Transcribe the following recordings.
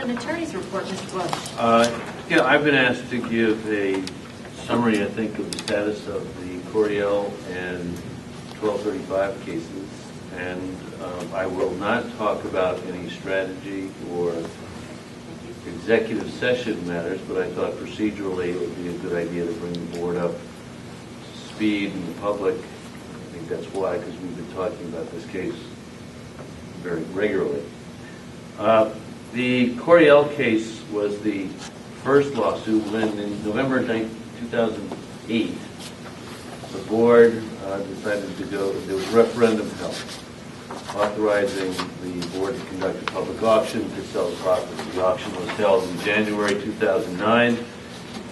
an attorney's report, Mr. Bush. Yeah, I've been asked to give a summary, I think, of the status of the Coriel and 1235 cases, and I will not talk about any strategy or executive session matters, but I thought procedurally it would be a good idea to bring the board up to speed and the public. I think that's why, because we've been talking about this case very regularly. The Coriel case was the first lawsuit when in November 2008, the board decided to go, there was a referendum held authorizing the board to conduct a public auction to sell the property. The auction was held in January 2009,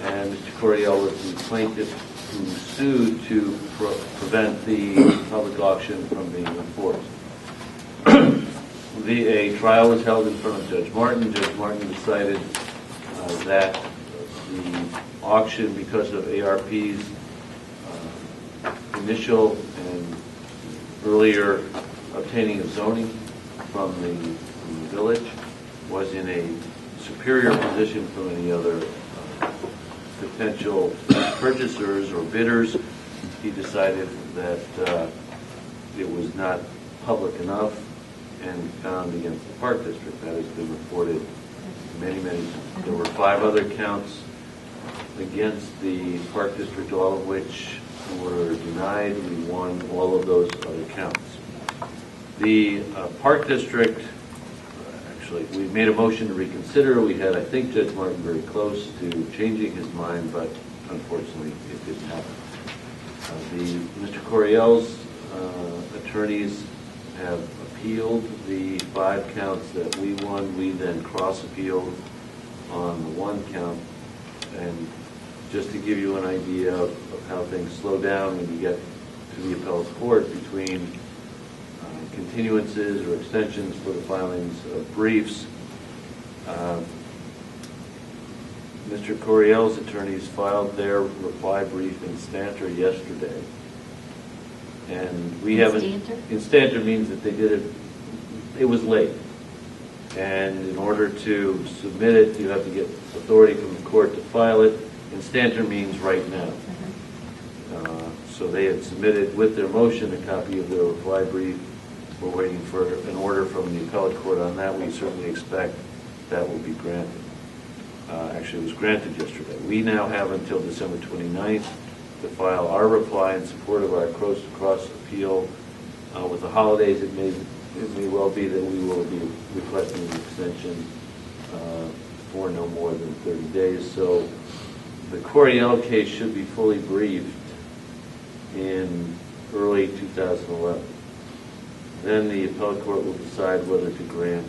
and Mr. Coriel was the plaintiff who sued to prevent the public auction from being enforced. A trial was held in front of Judge Martin. Judge Martin decided that the auction, because of ARP's initial and earlier obtaining of zoning from the village, was in a superior position from any other potential purchasers or bidders. He decided that it was not public enough and found against the Park District. That has been reported many times. There were 5 other counts against the Park District, all of which were denied. We won all of those other counts. The Park District, actually, we made a motion to reconsider. We had, I think, Judge Martin very close to changing his mind, but unfortunately it didn't happen. Mr. Coriel's attorneys have appealed the 5 counts that we won. We then cross-appealed on the 1 count. And just to give you an idea of how things slow down when you get to the appellate court between continuances or extensions for the filings of briefs, Mr. Coriel's attorneys filed their reply brief in Stanter yesterday. And we haven't. In Stanter means that they did it. It was late, and in order to submit it, you have to get authority from the court to file it. And Stanter means right now. So they had submitted with their motion a copy of their reply brief. We're waiting for an order from the appellate court on that. We certainly expect that will be granted. Actually, it was granted yesterday. We now have until December 29th to file our reply in support of our cross appeal. With the holidays, it may well be that we will be requesting an extension for no more than 30 days. So the Coriel case should be fully briefed in early 2011. Then the appellate court will decide whether to grant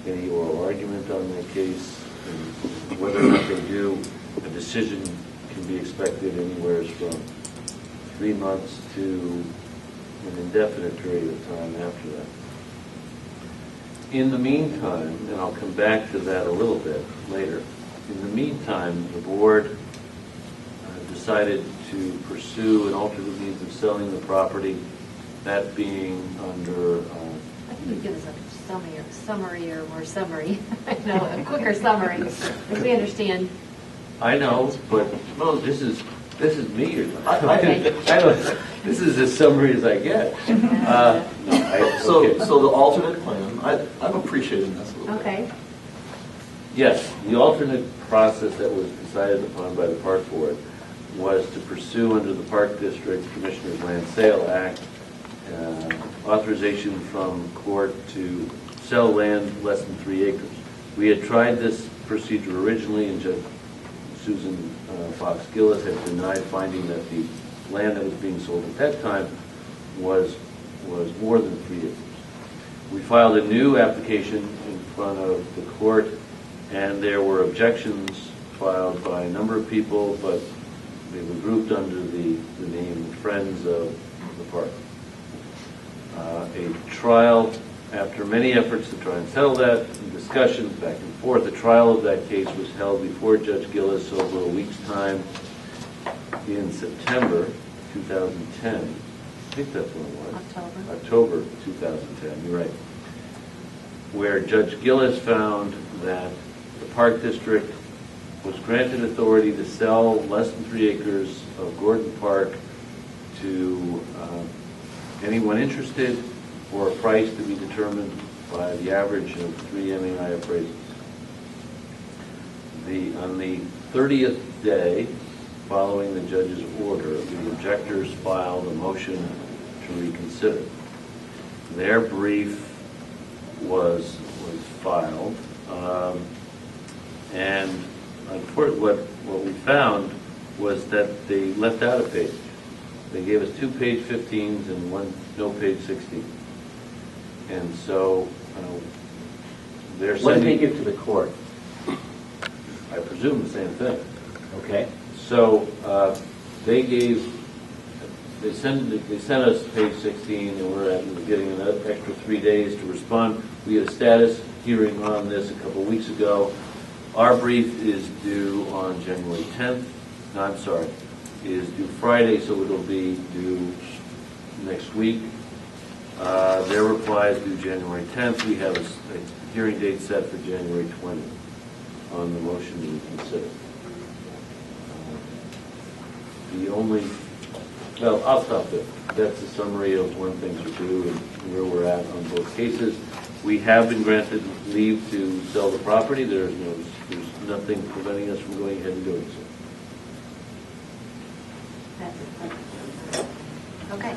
any oral argument on that case, and whether or not they do, a decision can be expected anywhere from 3 months to an indefinite period of time after that. In the meantime, and I'll come back to that a little bit later, in the meantime, the board decided to pursue an alternate means of selling the property, that being under... I think you'd give us a summary, a quicker summary, as we understand. I know, but no, this is me you're talking. Okay. This is as summary as I get. So the alternate plan, I'm appreciating this a little bit. Okay. Yes, the alternate process that was decided upon by the Park Board was to pursue under the Park District Commissioners Land Sale Act authorization from court to sell land less than 3 acres. We had tried this procedure originally, and Judge Susan Fox Gillis had denied, finding that the land that was being sold at that time was more than 3 acres. We filed a new application in front of the court, and there were objections filed by a number of people, but they were grouped under the name Friends of the Park. A trial, after many efforts to try and settle that, and discussions back and forth, the trial of that case was held before Judge Gillis over a week's time in September 2010. I think that's when it was. October 2010, you're right. Where Judge Gillis found that the Park District was granted authority to sell less than 3 acres of Gordon Park to anyone interested for a price to be determined by the average of 3 MAI appraisals. On the 30th day following the judge's order, the objectors filed a motion to reconsider. Their brief was filed, and what we found was that they left out a page. They gave us 2 page 15s and no page 16. And so they're What did they sending, give to the court? I presume, the same thing. Okay. So they sent us page 16, and we're getting an extra 3 days to respond. We had a status hearing on this a couple of weeks ago. Our brief is due on January 10th. No, I'm sorry, is due Friday, so it'll be due next week. Their reply is due January 10th. We have a hearing date set for January 20th on the motion to reconsider. I'll stop there. That's a summary of when things are due and where we're at on both cases. We have been granted leave to sell the property. There's nothing preventing us from going ahead and doing so. That's it. Okay.